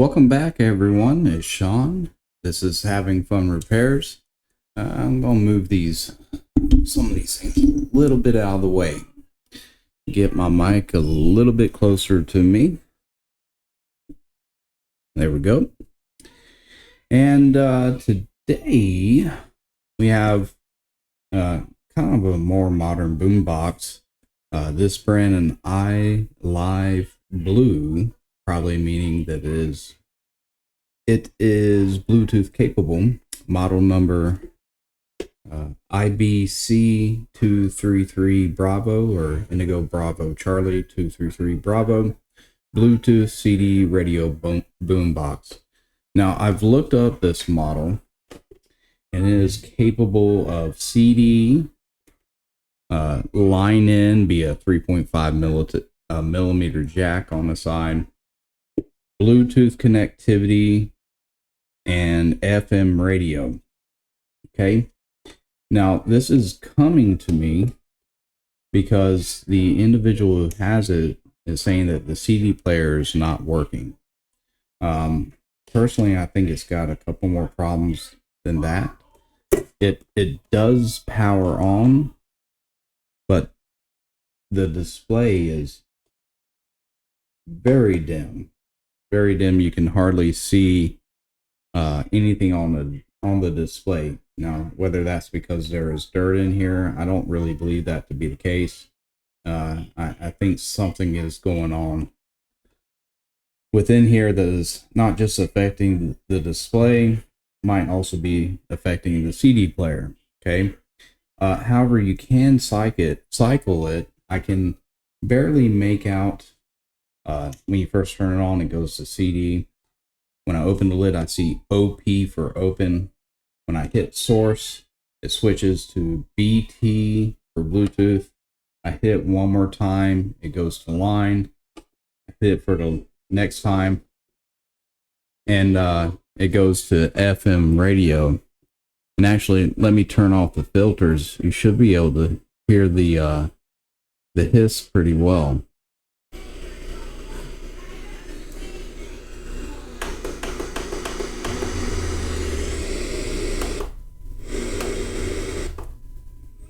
Welcome back, everyone. It's Sean. This is Having Fun Repairs. I'm going to move some of these things a little bit out of the way. Get my mic a little bit closer to me. There we go. And today we have kind of a more modern boombox. This brand, an iLive Blue, probably meaning that it is Bluetooth capable. Model number IBC233 Bravo, or Indigo Bravo Charlie 233 Bravo, Bluetooth CD radio boombox. Now, I've looked up this model, and it is capable of CD, line in via 3.5 millimeter jack on the side, Bluetooth connectivity, and FM radio. Okay. Now, this is coming to me because the individual who has it is saying that the CD player is not working. Personally, I think it's got a couple more problems than that. It does power on, but the display is very dim. Very dim. You can hardly see anything on the display. Now, whether that's because there is dirt in here, I don't really believe that to be the case. I think something is going on within here that is not just affecting the display, might also be affecting the CD player. Okay. However, you can cycle it. I can barely make out when you first turn it on, it goes to CD. When I open the lid, I see OP for open. When I hit source, it switches to BT for Bluetooth. I hit it one more time, it goes to line. I hit it for the next time, and it goes to FM radio. And actually, let me turn off the filters. You should be able to hear the hiss pretty well.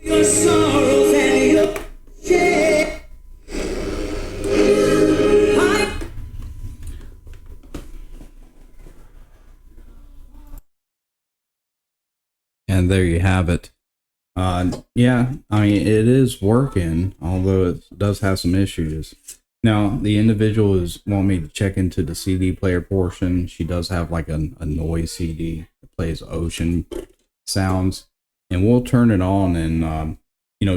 Your sorrows and your shame. And there you have it. Yeah, I mean, it is working, although it does have some issues. Now, the individual is wanting me to check into the CD player portion. She does have like a noise CD that plays ocean sounds, and we'll turn it on. And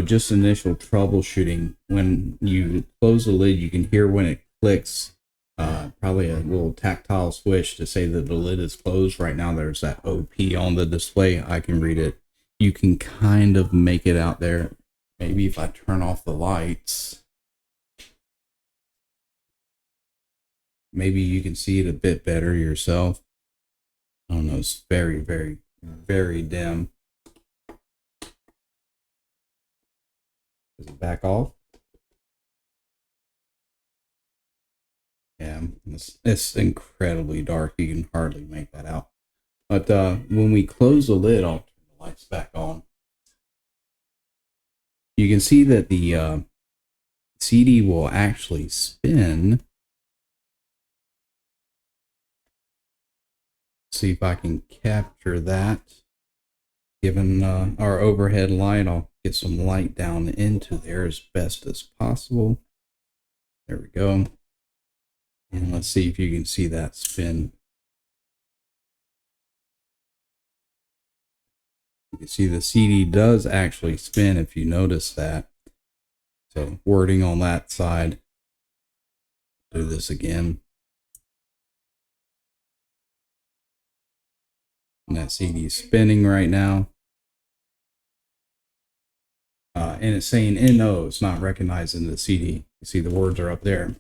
just initial troubleshooting. When you close the lid, you can hear when it clicks. Probably a little tactile switch to say that the lid is closed. Right now, there's that OP on the display. I can read it. You can kind of make it out there. Maybe if I turn off the lights, maybe you can see it a bit better yourself. I don't know. It's very, very, very dim. Does it back off? Yeah, it's incredibly dark. You can hardly make that out. But when we close the lid, I'll turn the lights back on. You can see that the CD will actually spin. See if I can capture that. Given our overhead light, I'll get some light down into there as best as possible. There we go. And let's see if you can see that spin. You can see the CD does actually spin if you notice that. So wording on that side. Do this again. And that CD is spinning right now. And it's saying NO. It's not recognizing the CD. You see the words are up there.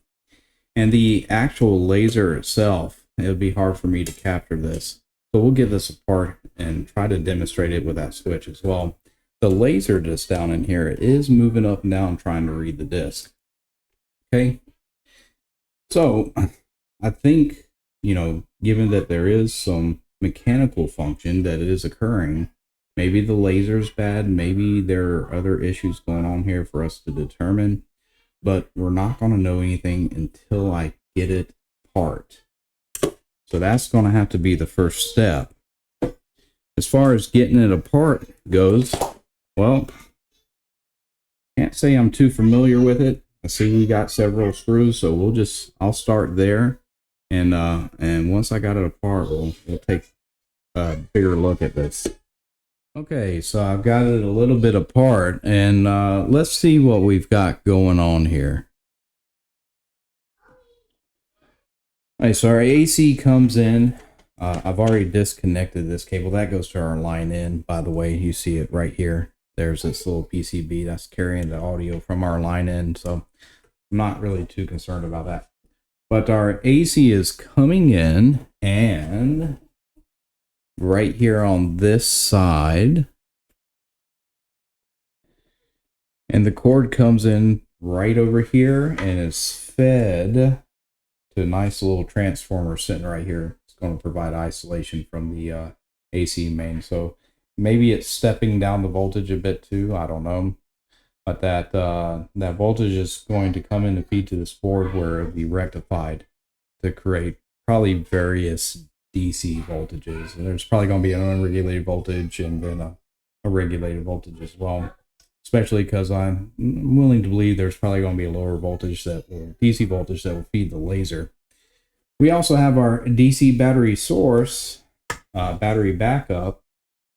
And the actual laser itself, it would be hard for me to capture this. So we'll get this apart and try to demonstrate it with that switch as well. The laser just down in here is moving up and down trying to read the disc. Okay. So I think given that there is some mechanical function that is occurring, maybe the laser's bad, maybe there are other issues going on here for us to determine, but we're not going to know anything until I get it apart. So that's going to have to be the first step. As far as getting it apart goes, well, can't say I'm too familiar with it. I see we got several screws, so I'll start there, and once I got it apart, we'll take a bigger look at this. Okay, so I've got it a little bit apart, and let's see what we've got going on here. All right, so our AC comes in. I've already disconnected this cable. That goes to our line in, by the way. You see it right here. There's this little PCB that's carrying the audio from our line in, so I'm not really too concerned about that. But our AC is coming in, and right here on this side, and the cord comes in right over here and is fed to a nice little transformer sitting right here. It's going to provide isolation from the AC main. So maybe it's stepping down the voltage a bit too. I don't know. But that voltage is going to come in to feed to this board where it'll be rectified to create probably various DC voltages. And there's probably going to be an unregulated voltage and then a regulated voltage as well. Especially because I'm willing to believe there's probably going to be a lower voltage DC voltage that will feed the laser. We also have our DC battery source, battery backup,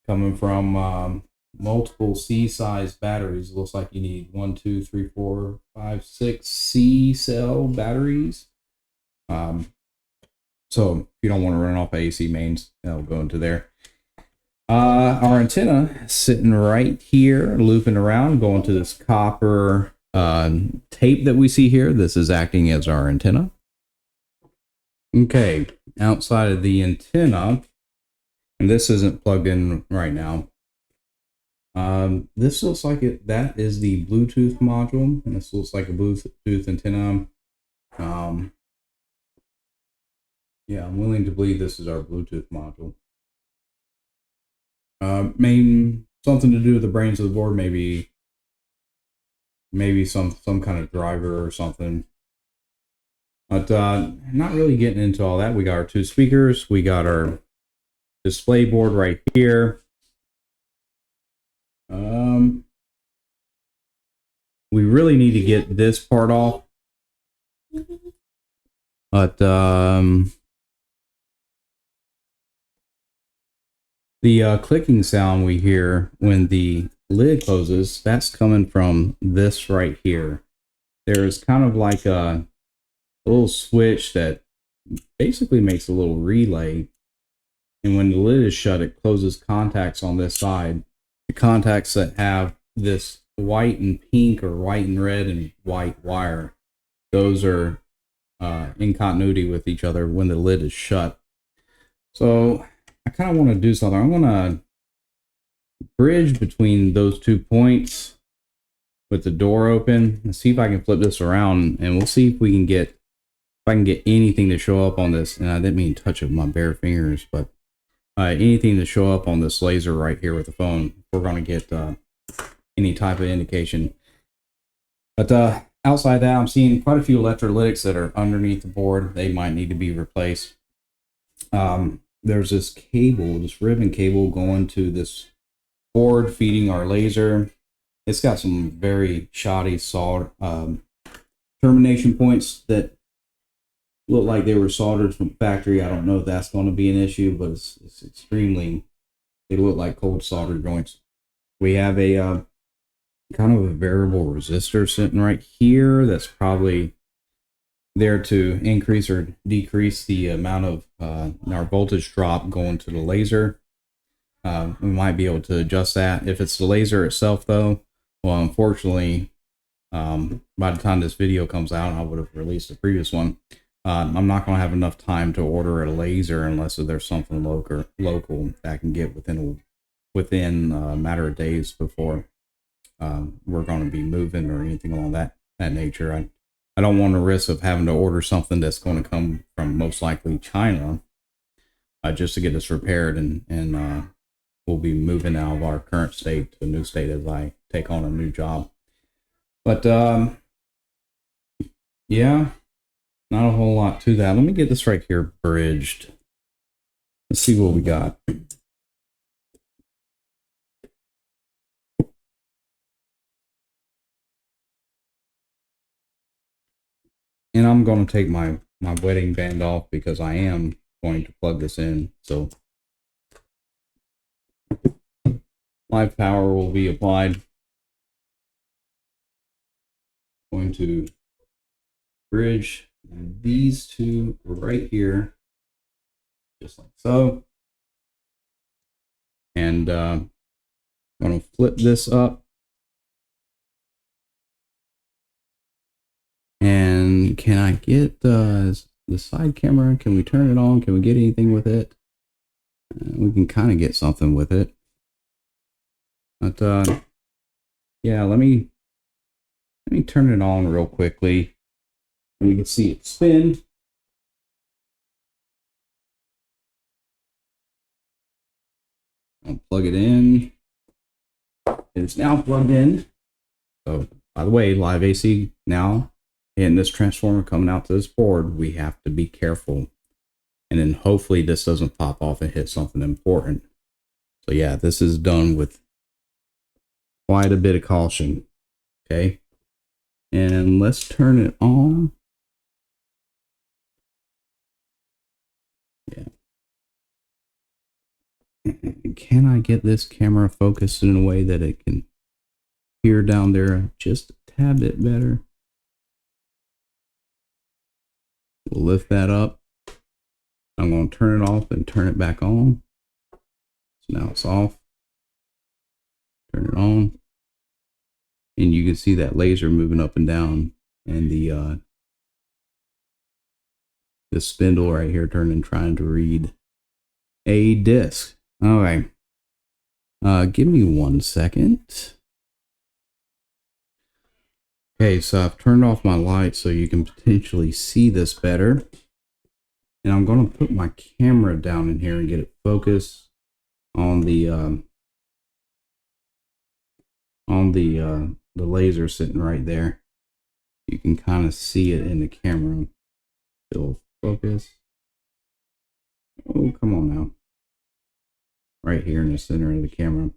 coming from multiple C-size batteries. It looks like you need 1, 2, 3, 4, 5, 6 C-cell batteries. So if you don't want to run off AC mains, that'll go into there. Our antenna is sitting right here, looping around, going to this copper tape that we see here. This is acting as our antenna. Okay, outside of the antenna, and this isn't plugged in right now. This looks like that is the Bluetooth module, and this looks like a Bluetooth antenna. Yeah, I'm willing to believe this is our Bluetooth module. Something to do with the brains of the board, maybe some kind of driver or something. But not really getting into all that. We got our 2 speakers. We got our display board right here. We really need to get this part off. But the clicking sound we hear when the lid closes, that's coming from this right here. There's kind of like a little switch that basically makes a little relay. And when the lid is shut, it closes contacts on this side. The contacts that have this white and pink or white and red and white wire, those are in continuity with each other when the lid is shut. So I kind of want to do something. I'm going to bridge between those 2 points with the door open and see if I can flip this around, and we'll see if we can get anything to show up on this. And I didn't mean to touch it with my bare fingers, but anything to show up on this laser right here with the phone. We're going to get any type of indication. But outside that, I'm seeing quite a few electrolytics that are underneath the board. They might need to be replaced. There's this cable, this ribbon cable going to this board feeding our laser. It's got some very shoddy termination points that look like they were soldered from factory. I don't know if that's going to be an issue, but it's extremely, they look like cold soldered joints. We have a kind of a variable resistor sitting right here that's probably there to increase or decrease the amount of our voltage drop going to the laser. We might be able to adjust that. If it's the laser itself though, well, unfortunately, by the time this video comes out, I would have released the previous one. I'm not going to have enough time to order a laser unless there's something local that I can get within a matter of days before we're going to be moving or anything along that nature. I don't want to risk of having to order something that's going to come from most likely China, just to get this repaired, and we'll be moving out of our current state to a new state as I take on a new job. But yeah, not a whole lot to that. Let me get this right here bridged. Let's see what we got. And I'm going to take my wedding band off because I am going to plug this in. So live power will be applied. Going to bridge these two right here, just like so. And I'm going to flip this up. And can I get the side camera? Can we turn it on? Can we get anything with it? We can kind of get something with it. But yeah, let me turn it on real quickly. And you can see it spin. I'll plug it in. It's now plugged in. So, by the way, live AC now. And this transformer coming out to this board, we have to be careful. And then hopefully this doesn't pop off and hit something important. So yeah, this is done with quite a bit of caution. Okay. And let's turn it on. Yeah. Can I get this camera focused in a way that it can peer down there just a tad bit better? We'll lift that up. I'm going to turn it off and turn it back on. So now it's off. Turn it on. And you can see that laser moving up and down, and the spindle right here turning, trying to read a disc. All right. Give me 1 second. Okay, so I've turned off my light so you can potentially see this better. And I'm going to put my camera down in here and get it focused on the laser sitting right there. You can kind of see it in the camera. It'll focus. Oh, come on now. Right here in the center of the camera.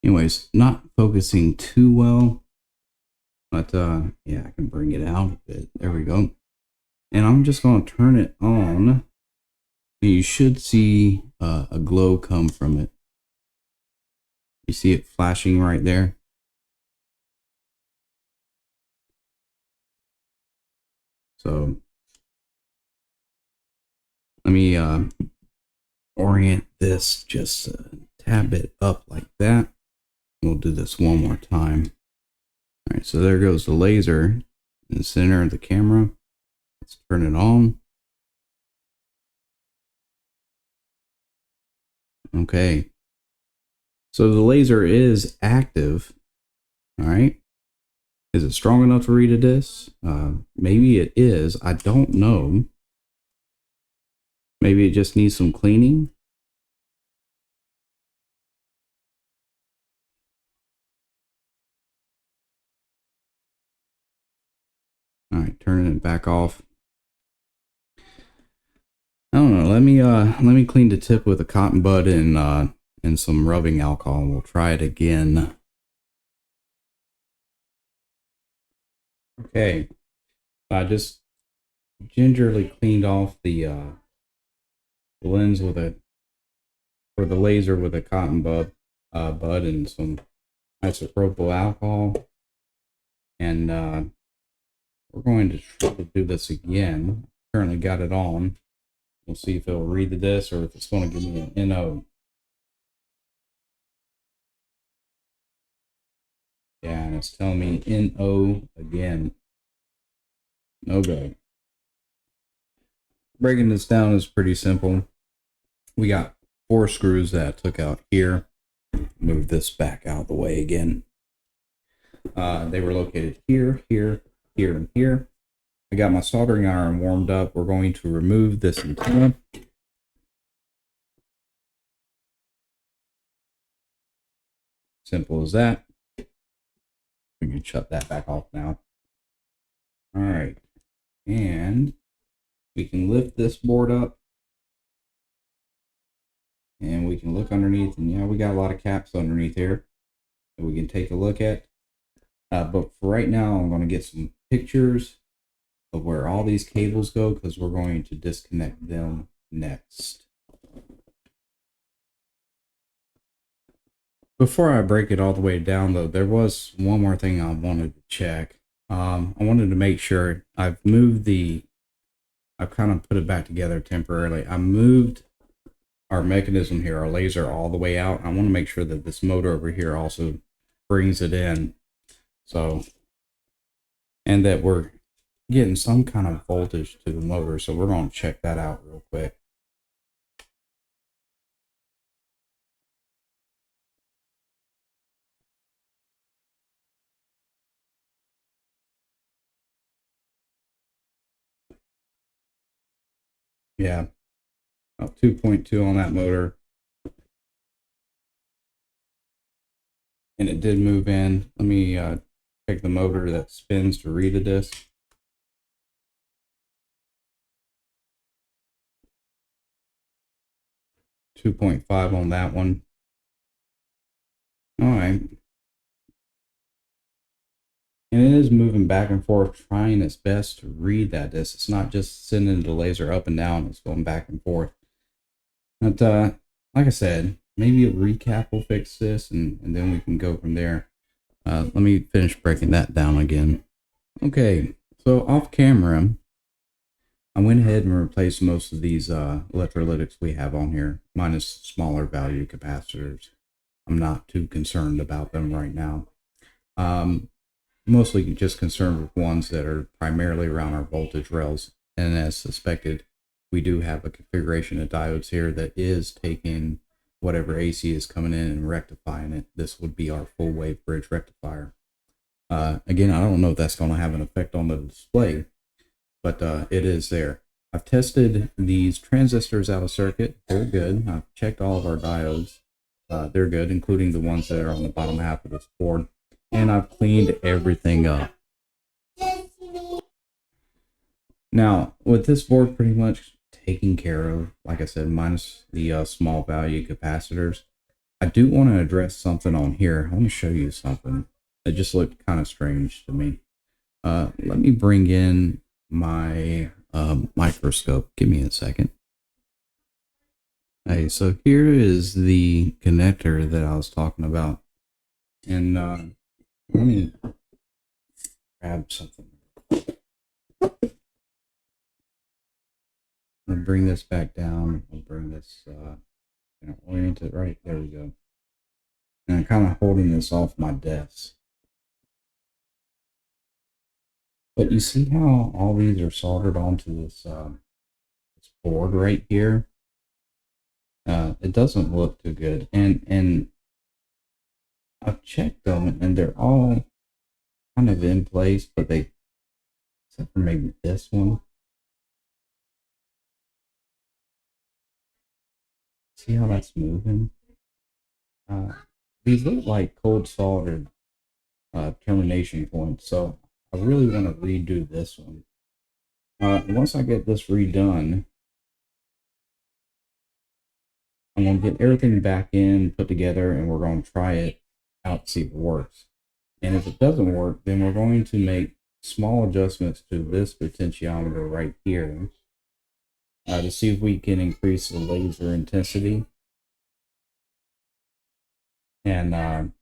Anyways, not focusing too well. But yeah, I can bring it out a bit. There we go. And I'm just going to turn it on. You should see a glow come from it. You see it flashing right there? So let me orient this just a tad bit up like that. We'll do this one more time. All right, so there goes the laser in the center of the camera. Let's turn it on. Okay. So the laser is active. All right. Is it strong enough to read a disc? Maybe it is. I don't know. Maybe it just needs some cleaning. All right, turning it back off. I don't know. Let me clean the tip with a cotton bud and some rubbing alcohol. We'll try it again. Okay, I just gingerly cleaned off the lens for the laser with a cotton bud and some isopropyl alcohol, and we're going to try to do this again. Currently got it on. We'll see if it'll read the disc or if it's going to give me an NO. Yeah, and it's telling me NO again. No go. Breaking this down is pretty simple. We got 4 screws that I took out here. Move this back out of the way again. They were located here, here, here, and here. I got my soldering iron warmed up. We're going to remove this antenna. Simple as that. We can shut that back off now. All right. And we can lift this board up. And we can look underneath. And yeah, we got a lot of caps underneath here that we can take a look at. But for right now, I'm going to get some pictures of where all these cables go, because we're going to disconnect them next. Before I break it all the way down, though, there was one more thing I wanted to check. I wanted to make sure I've kind of put it back together temporarily. I moved our mechanism here, our laser, all the way out. I want to make sure that this motor over here also brings it in. So, and that we're getting some kind of voltage to the motor. So we're going to check that out real quick. Yeah, about 2.2 on that motor. And it did move in. Let me check the motor that spins to read a disc. 2.5 on that one. All right. And it is moving back and forth, trying its best to read that disc. It's not just sending the laser up and down, it's going back and forth. But like I said, maybe a recap will fix this, and then we can go from there. Let me finish breaking that down again. Okay, so off camera, I went ahead and replaced most of these electrolytics we have on here, minus smaller value capacitors. I'm not too concerned about them right now. Mostly just concerned with ones that are primarily around our voltage rails. And as suspected, we do have a configuration of diodes here that is taking whatever AC is coming in and rectifying it. This would be our full wave bridge rectifier. Again, I don't know if that's going to have an effect on the display, but it is there. I've tested these transistors out of circuit. They're good. I've checked all of our diodes. They're good, including the ones that are on the bottom half of this board. And I've cleaned everything up. Now, with this board pretty much taken care of, like I said, minus the small value capacitors, I do want to address something on here. I want to show you something. It just looked kind of strange to me. Let me bring in my microscope. Give me a second. Hey, so here is the connector that I was talking about. And let me grab something. I'll bring this back down. I'll bring this, orient it right. There we go. And I'm kind of holding this off my desk. But you see how all these are soldered onto this, this board right here? It doesn't look too good. And I've checked them and they're all kind of in place, but they, except for maybe this one. See how that's moving? These look like cold soldered termination points, so I really want to redo this one. Once I get this redone, I'm going to get everything back in, put together, and we're going to try it out to see if it works. And if it doesn't work, then we're going to make small adjustments to this potentiometer right here to see if we can increase the laser intensity and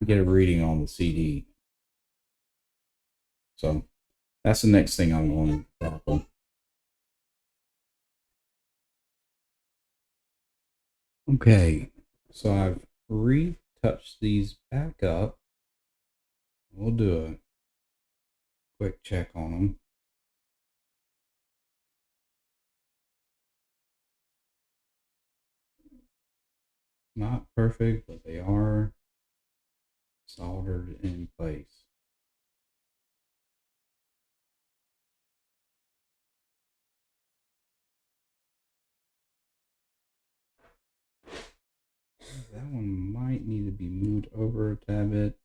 get a reading on the CD. So that's the next thing I'm going to tackle. Okay, so I've retouched these back up. We'll do a quick check on them. Not perfect, but they are soldered in place. That one might need to be moved over a tad bit.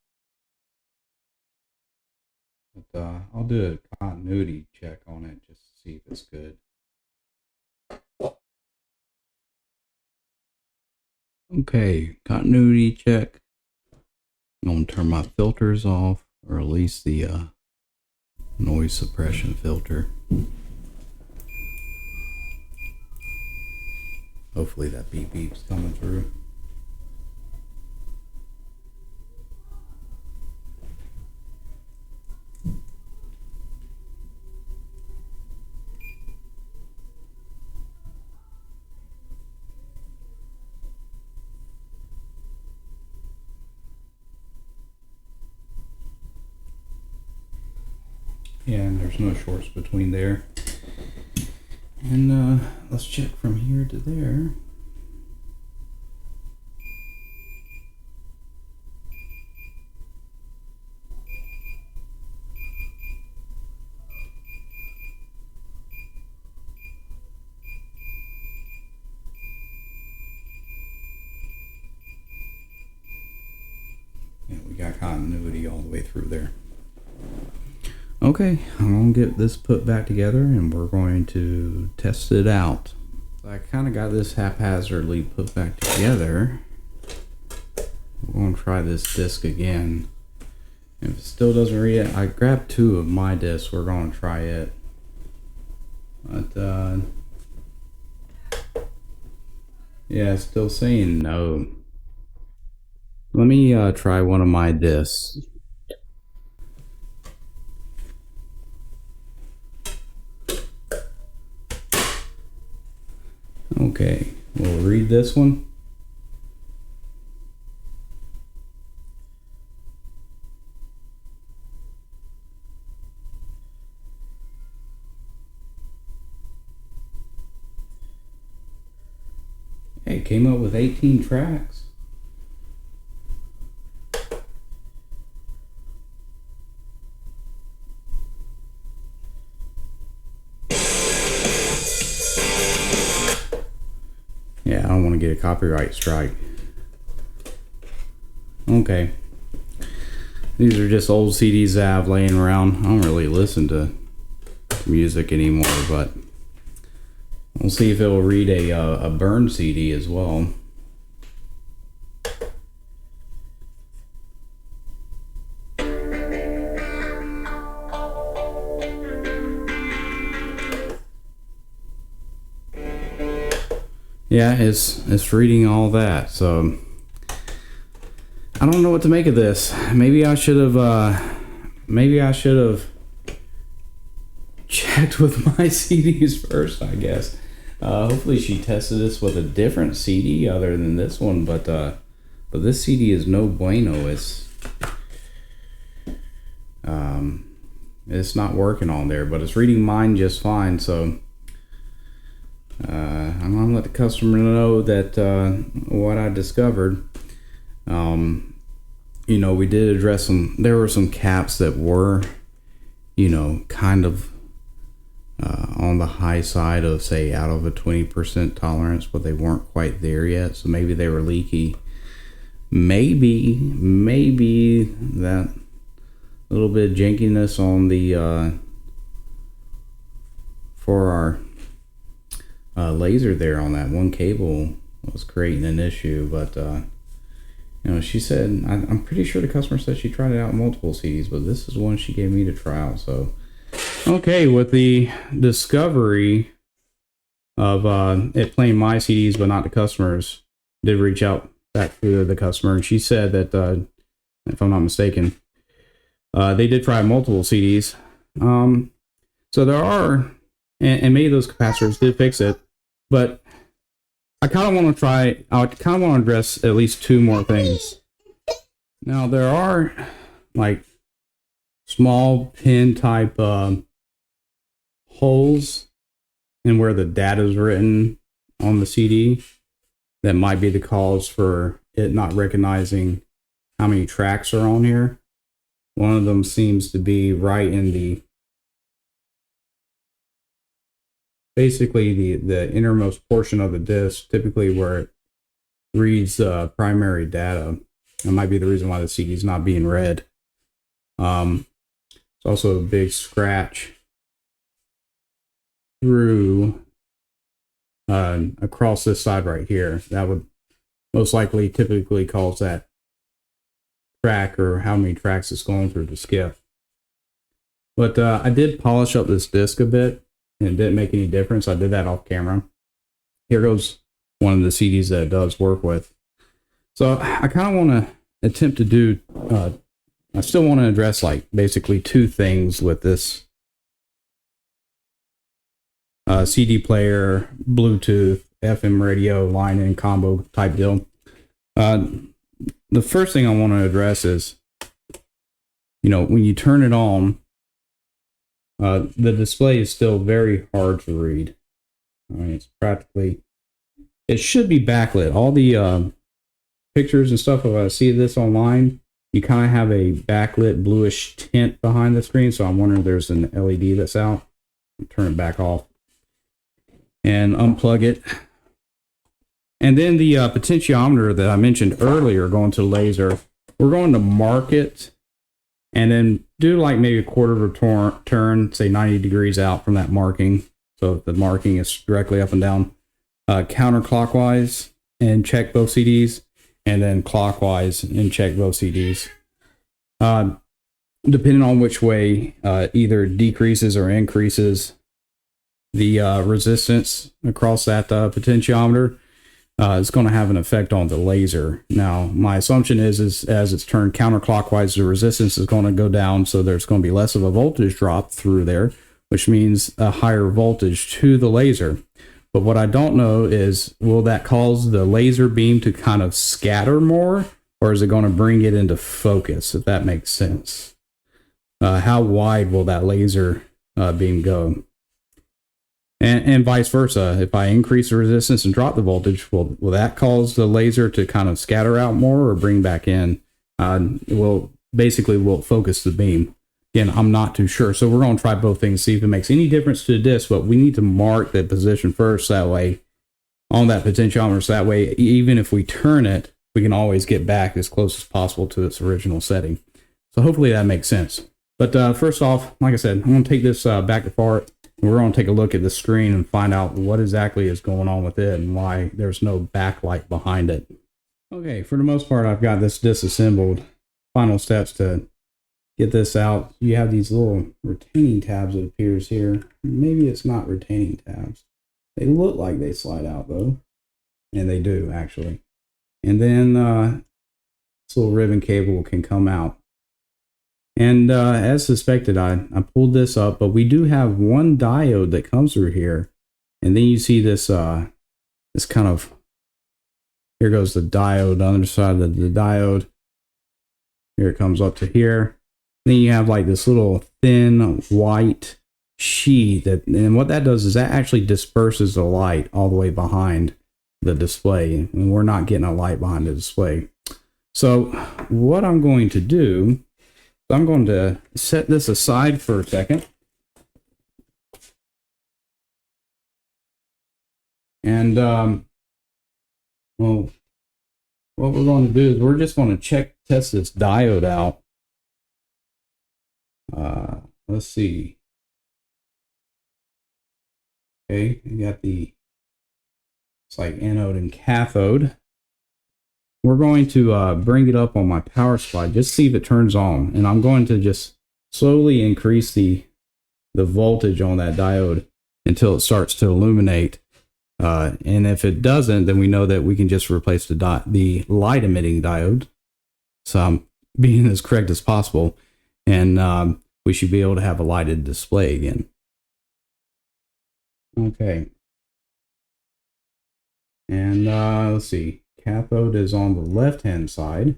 But I'll do a continuity check on it just to see if it's good. Okay, continuity check. I'm going to turn my filters off, or at least the noise suppression filter. Hopefully that beep beep's coming through. Yeah, and there's no shorts between there. And let's check from here to there. Yeah, we got continuity all the way through there. Okay, I'm gonna get this put back together and we're going to test it out. So I kind of got this haphazardly put back together. We're gonna try this disc again. If it still doesn't read it, I grabbed 2 of my discs. We're gonna try it. But yeah, it's still saying no. Let me try one of my discs. Okay, we'll read this one. Hey, it came up with 18 tracks. Yeah, I don't want to get a copyright strike. Okay. These are just old CDs that I have laying around. I don't really listen to music anymore, but we'll see if it will read a burn CD as well. Yeah, it's reading all that, so I don't know what to make of this. Maybe I should have checked with my CDs first, I guess. Hopefully she tested this with a different CD other than this one, but this CD is no bueno. It's not working on there, but it's reading mine just fine, so I'm gonna let the customer know that what I discovered. You know, we did address there were some caps that were, you know, kind of on the high side of, say, out of a 20% tolerance, but they weren't quite there yet, so maybe they were leaky. Maybe that little bit of jankiness on the for our laser there on that one cable was creating an issue, but you know, she said, I'm pretty sure the customer said she tried it out in multiple CDs, but this is one she gave me to try out. So okay, with the discovery of it playing my CDs but not the customers, did reach out back to the customer, and she said that if I'm not mistaken, they did try multiple CDs. So there are, and maybe those capacitors did fix it, but I kind of want to address at least 2 more things. Now, there are like small pin type holes in where the data is written on the CD that might be the cause for it not recognizing how many tracks are on here. One of them seems to be right in basically the innermost portion of the disc, typically where reads primary data. That might be the reason why the CD is not being read. It's also a big scratch through across this side right here. That would most likely typically cause that track, or how many tracks it's going through, to skip. But I did polish up this disc a bit, and it didn't make any difference. I did that off camera. Here goes one of the CDs that it does work with. So I kind of want to attempt to do, I still want to address like basically two things with this CD player, Bluetooth, FM radio, line-in combo type deal. The first thing I want to address is, when you turn it on, the display is still very hard to read. I mean, it should be backlit. All the pictures and stuff, if I see this online, you kind of have a backlit bluish tint behind the screen. So I'm wondering if there's an LED that's out. Turn it back off and unplug it. And then the potentiometer that I mentioned earlier, going to laser, we're going to mark it and then do like maybe a quarter of a turn, say 90 degrees out from that marking. So if the marking is directly up and down, counterclockwise and check both CDs, and then clockwise and check both CDs. Depending on which way, either decreases or increases the resistance across that potentiometer, it's going to have an effect on the laser. Now, my assumption is as it's turned counterclockwise, the resistance is going to go down, so there's going to be less of a voltage drop through there, which means a higher voltage to the laser. But what I don't know is, will that cause the laser beam to kind of scatter more, or is it going to bring it into focus, if that makes sense? How wide will that laser beam go? And vice versa. If I increase the resistance and drop the voltage, will that cause the laser to kind of scatter out more or bring back in? Will focus the beam? Again, I'm not too sure. So we're going to try both things, see if it makes any difference to the disc, but we need to mark that position first, that way, on that potentiometer. So that way, even if we turn it, we can always get back as close as possible to its original setting. So hopefully that makes sense. But first off, like I said, I'm going to take this back apart. We're going to take a look at the screen and find out what exactly is going on with it and why there's no backlight behind it. Okay, for the most part, I've got this disassembled. Final steps to get this out. You have these little retaining tabs, it appears here. Maybe it's not retaining tabs. They look like they slide out though. And they do, actually. And then this little ribbon cable can come out. And as suspected, I pulled this up, but we do have one diode that comes through here. And then you see this this kind of, here goes the diode, the other side of the diode. Here it comes up to here. Then you have like this little thin white sheet and what that does is that actually disperses the light all the way behind the display. And we're not getting a light behind the display. So what I'm going to do, I'm going to set this aside for a second. And, well, what we're going to do is we're just going to test this diode out. Let's see. Okay, you got it's like anode and cathode. We're going to bring it up on my power supply, just see if it turns on. And I'm going to just slowly increase the voltage on that diode until it starts to illuminate. And if it doesn't, then we know that we can just replace the light emitting diode. So I'm being as correct as possible. And we should be able to have a lighted display again. Okay. And let's see. Cathode is on the left-hand side.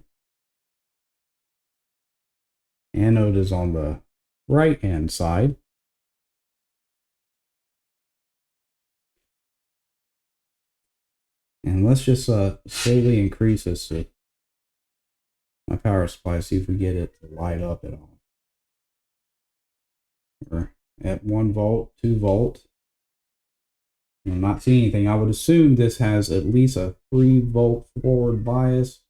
Anode is on the right-hand side. And let's just slowly increase this to my power supply, see if we get it to light up at all. We're at 1 volt, 2 volt. I'm not seeing anything. I would assume this has at least a 3-volt forward bias.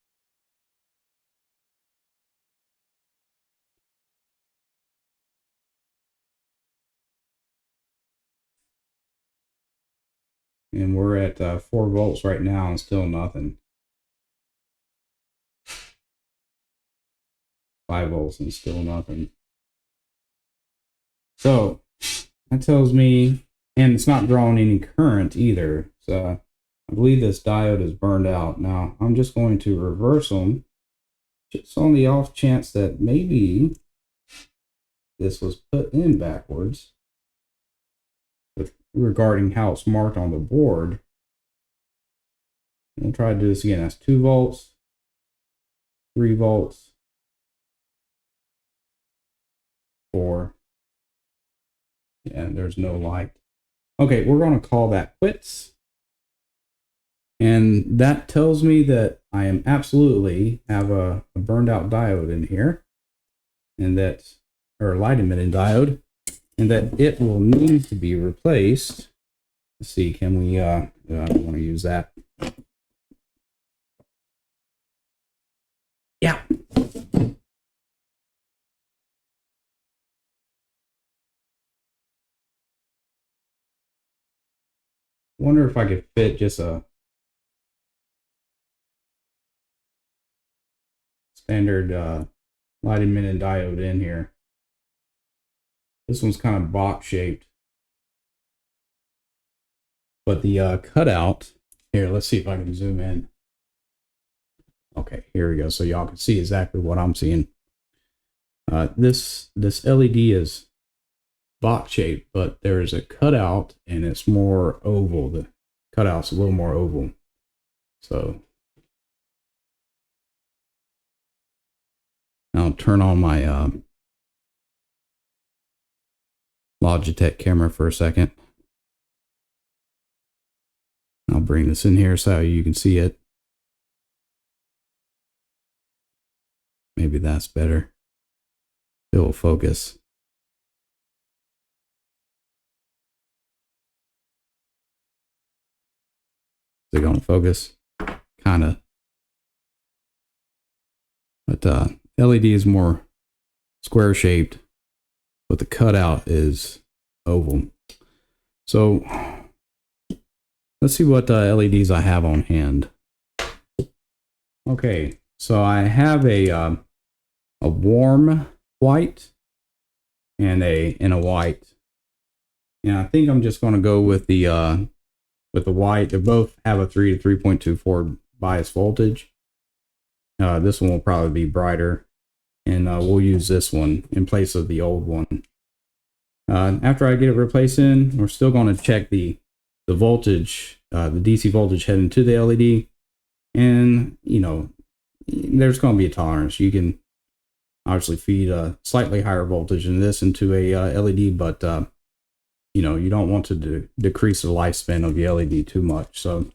And we're at 4 volts right now and still nothing. 5 volts and still nothing. So that tells me, and it's not drawing any current either. So I believe this diode is burned out. Now I'm just going to reverse them, just on the off chance that maybe this was put in backwards. Regarding how it's marked on the board. We'll try to do this again. That's 2 volts, 3 volts, 4. And there's no light. Okay, we're going to call that quits. And that tells me that I am absolutely have a burned out diode in here, and that, or light emitting diode, and that it will need to be replaced. Let's see, can we, I don't want to use that. Yeah. Wonder if I could fit just a standard light emitting diode in here. This one's kind of box shaped. But the cutout, here, let's see if I can zoom in. Okay, here we go. So y'all can see exactly what I'm seeing. This LED is box shaped, but there is a cutout and it's more oval. The cutout's a little more oval. So I'll turn on my Logitech camera for a second. I'll bring this in here so you can see it. Maybe that's better. It will focus. Is it going to focus? Kind of. But LED is more square shaped, but the cutout is oval. So let's see what LEDs I have on hand. Okay, so I have a warm white and a white, and I think I'm just going to go with the white. They both have a 3 to 3.24 bias voltage. This one will probably be brighter, and we'll use this one in place of the old one. After I get it replaced in, we're still going to check the voltage, the DC voltage heading to the LED, and you know, there's going to be a tolerance. You can obviously feed a slightly higher voltage than this into a LED, but you know, you don't want to decrease the lifespan of the LED too much. So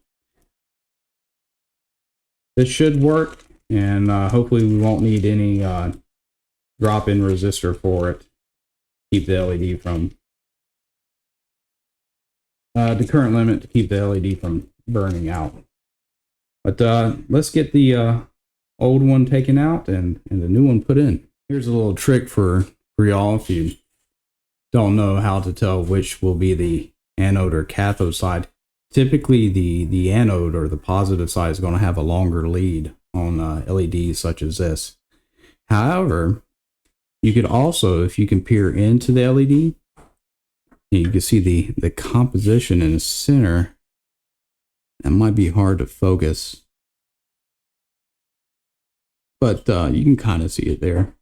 this should work, and hopefully we won't need any drop-in resistor for it. Keep the LED from the current limit to keep the LED from burning out. But let's get the old one taken out and the new one put in. Here's a little trick for y'all if you don't know how to tell which will be the anode or cathode side. Typically the anode or the positive side is going to have a longer lead on LEDs such as this. However, you could also, if you can peer into the LED, you can see the composition in the center. That might be hard to focus, but you can kind of see it there.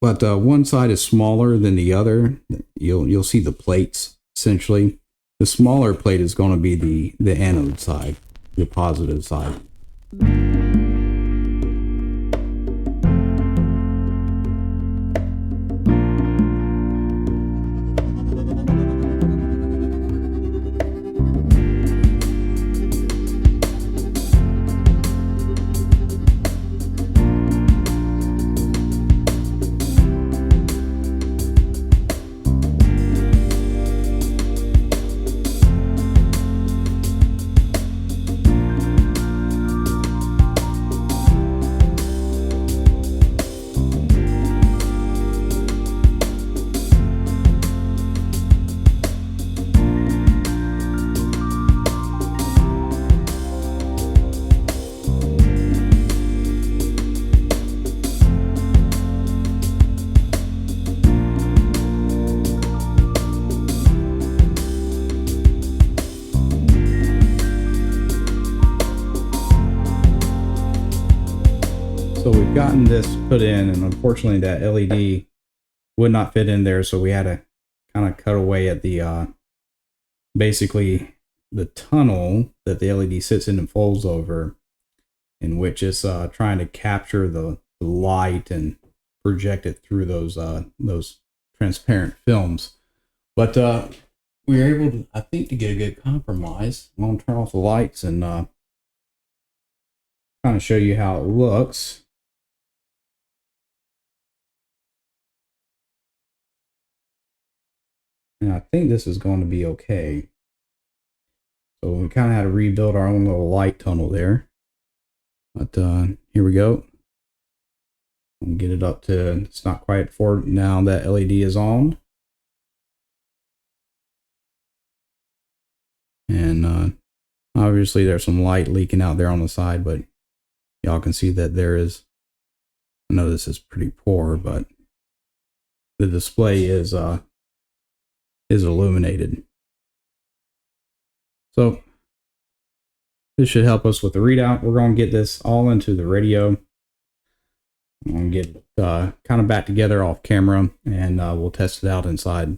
But one side is smaller than the other. You'll see the plates essentially. The smaller plate is going to be the anode side, the positive side. gotten this put in, and unfortunately that LED would not fit in there, so we had to kind of cut away at the basically the tunnel that the LED sits in and folds over, in which it's trying to capture the light and project it through those transparent films. But we were able to, I think, to get a good compromise. I'm gonna turn off the lights and kind of show you how it looks. And I think this is going to be okay. So we kind of had to rebuild our own little light tunnel there. But here we go. I'll get it up to, it's not quite for now that LED is on. And obviously there's some light leaking out there on the side, but y'all can see that there is, I know this is pretty poor, but the display is illuminated. So this should help us with the readout. We're going to get this all into the radio. I'm going to get kind of back together off camera, and we'll test it out inside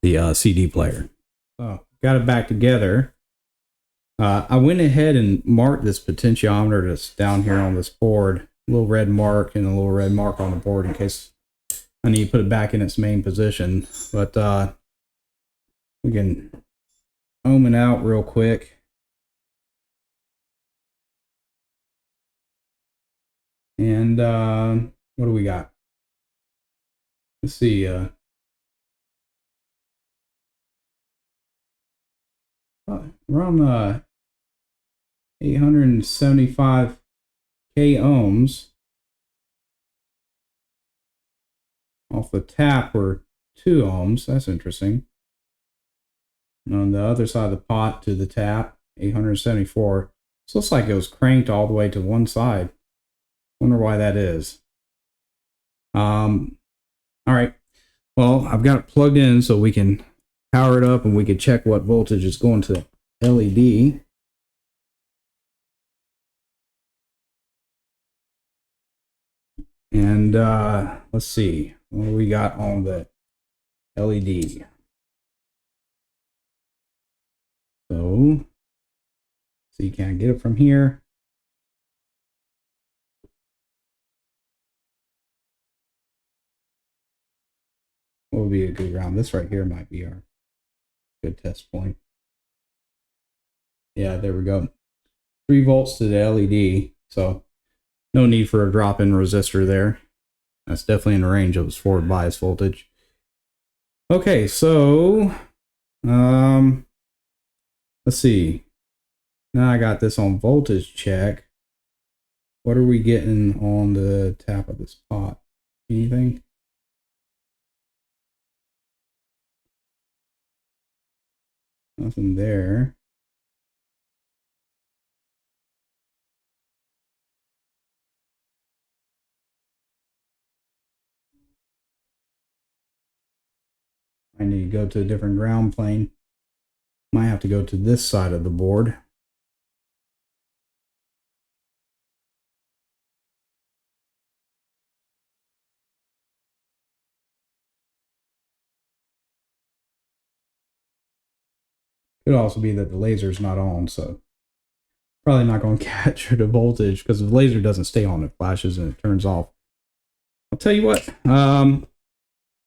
the CD player. So got it back together. I went ahead and marked this potentiometer that's down here on this board. A little red mark and a little red mark on the board in case I need to put it back in its main position. But we can ohm it out real quick. And what do we got? Let's see. Around 875k ohms. Off the tap were 2 ohms. That's interesting. And on the other side of the pot to the tap, 874. So it looks like it was cranked all the way to one side. Wonder why that is. All right. Well, I've got it plugged in so we can power it up and we can check what voltage is going to the LED. And let's see what do we got on the LED. So you can't get it from here. What would be a good ground? This right here might be our good test point. Yeah, there we go. 3 volts to the LED. So no need for a drop-in resistor there. That's definitely in the range of its forward bias voltage. Okay, so let's see. Now I got this on voltage check. What are we getting on the tap of this pot? Anything? Nothing there. I need to go to a different ground plane. Might have to go to this side of the board. Could also be that the laser's not on, so probably not going to capture the voltage because the laser doesn't stay on. It flashes and it turns off. I'll tell you what. I'm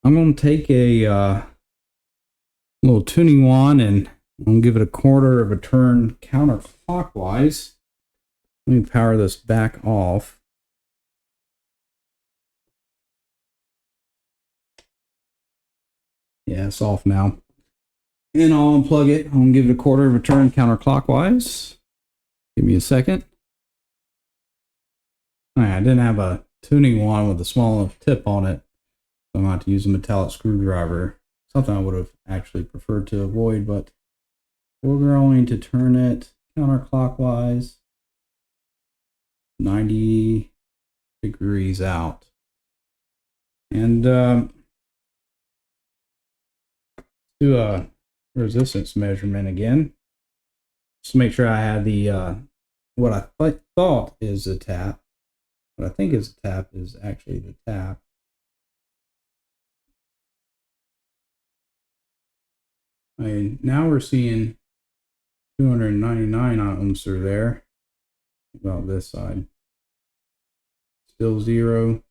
going to take a little tuning wand and I'm going to give it a quarter of a turn counterclockwise. Let me power this back off. Yeah, it's off now. And I'll unplug it. I'm going to give it a quarter of a turn counterclockwise. Give me a second. All right, I didn't have a tuning wand with a small tip on it. So I'm going to have to use a metallic screwdriver. Something I would have actually preferred to avoid, but we're going to turn it counterclockwise 90 degrees out. And do a resistance measurement again. Just to make sure I had the what I thought is a tap. What I think is tap is actually the tap. I mean, now we're seeing 299 ohms through there. About this side. Still 0.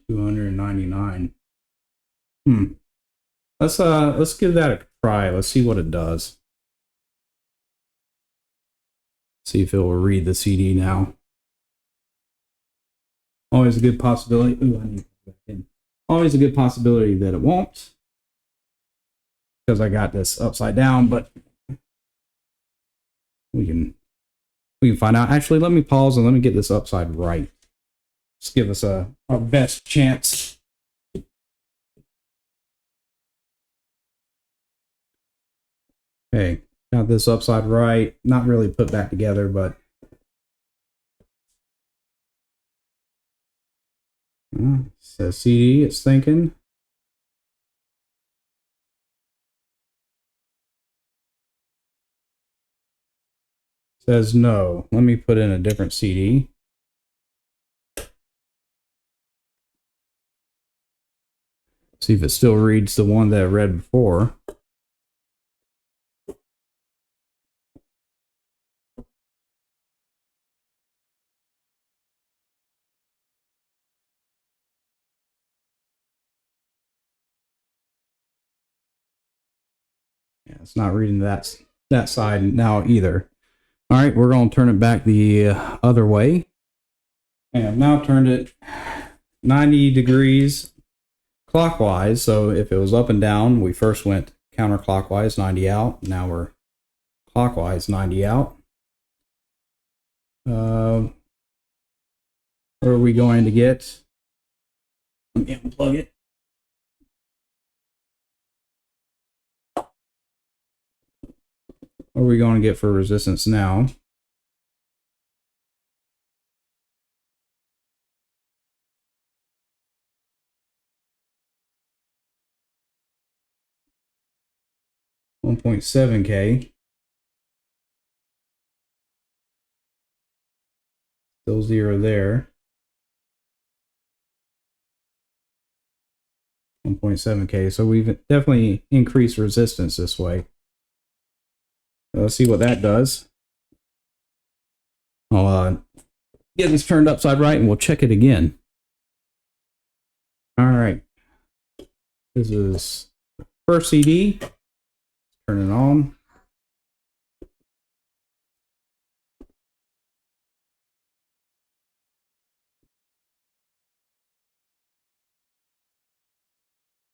299. Let's give that a try. Let's see what it does. See if it will read the CD now. Always a good possibility. Ooh, I need to go back in. Always a good possibility that it won't, because I got this upside down, but we can find out. Actually, let me pause and let me get this upside right. Just give us our best chance. Okay, got this upside right. Not really put back together, but says CD, it's thinking. Says no. Let me put in a different CD. See if it still reads the one that I read before. Yeah, it's not reading that side now either. All right, we're going to turn it back the other way. And I've now turned it 90 degrees clockwise. So if it was up and down, we first went counterclockwise, 90 out. Now we're clockwise, 90 out. What are we going to get? Let me unplug it. What are we going to get for resistance now? $1.7K. Still 0 there. 1.7K. So we've definitely increased resistance this way. Let's see what that does. I'll get this turned upside right and we'll check it again. All right. This is the first CD. Turn it on.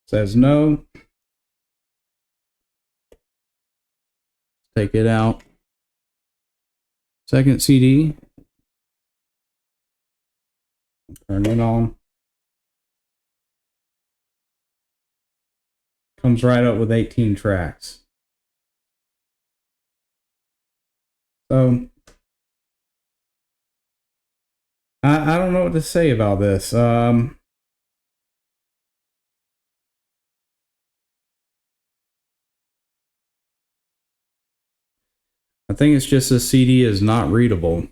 Says no. Take it out. Second CD. Turn it on. Comes right up with 18 tracks. So I don't know what to say about this. I think it's just the CD is not readable.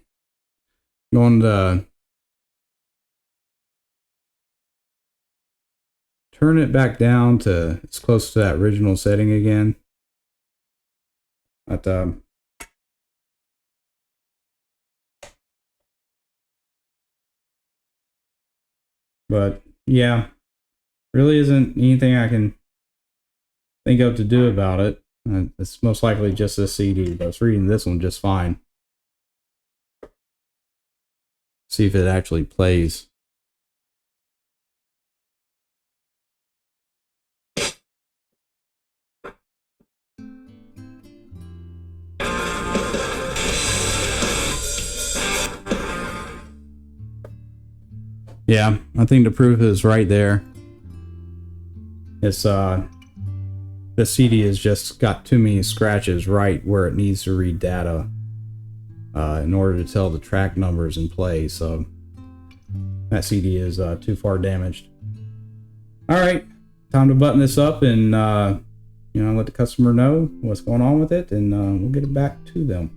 Going to turn it back down to as close to that original setting again. But yeah, really isn't anything I can think of to do about it. It's most likely just a CD, but it's reading this one just fine. See if it actually plays. Yeah, I think the proof is right there. It's the CD has just got too many scratches right where it needs to read data in order to tell the track numbers in play. So that CD is too far damaged. All right, time to button this up and let the customer know what's going on with it, and we'll get it back to them.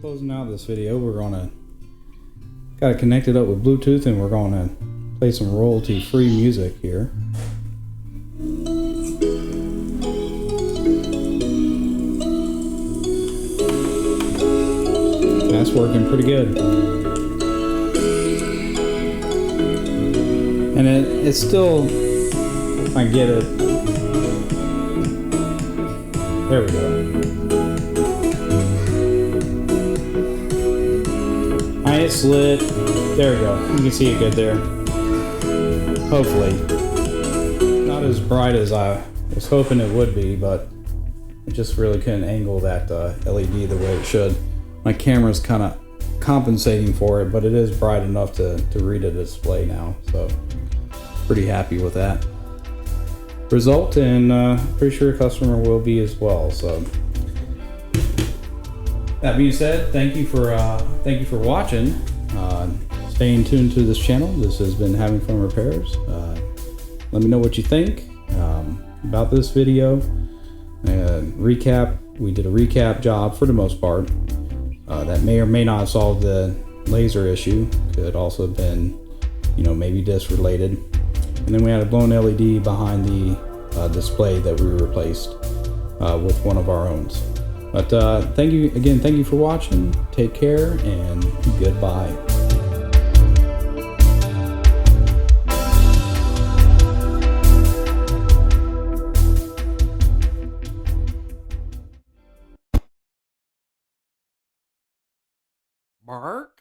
Closing out this video, we're gonna got it connected up with Bluetooth, and we're gonna play some royalty-free music here. That's working pretty good. And it's still, if I get it, there we go. It's lit. There we go. You can see it good there. Hopefully. Not as bright as I was hoping it would be, but I just really couldn't angle that LED the way it should. My camera's kind of compensating for it, but it is bright enough to read a display now, so pretty happy with that result, and pretty sure a customer will be as well. So that being said, thank you for watching, staying tuned to this channel. This has been Having Fun Repairs. Let me know what you think about this video. Recap, we did a recap job for the most part. That may or may not have solved the laser issue. Could also have been, maybe disc related. And then we had a blown LED behind the display that we replaced with one of our own. But thank you for watching. Take care and goodbye. Bark?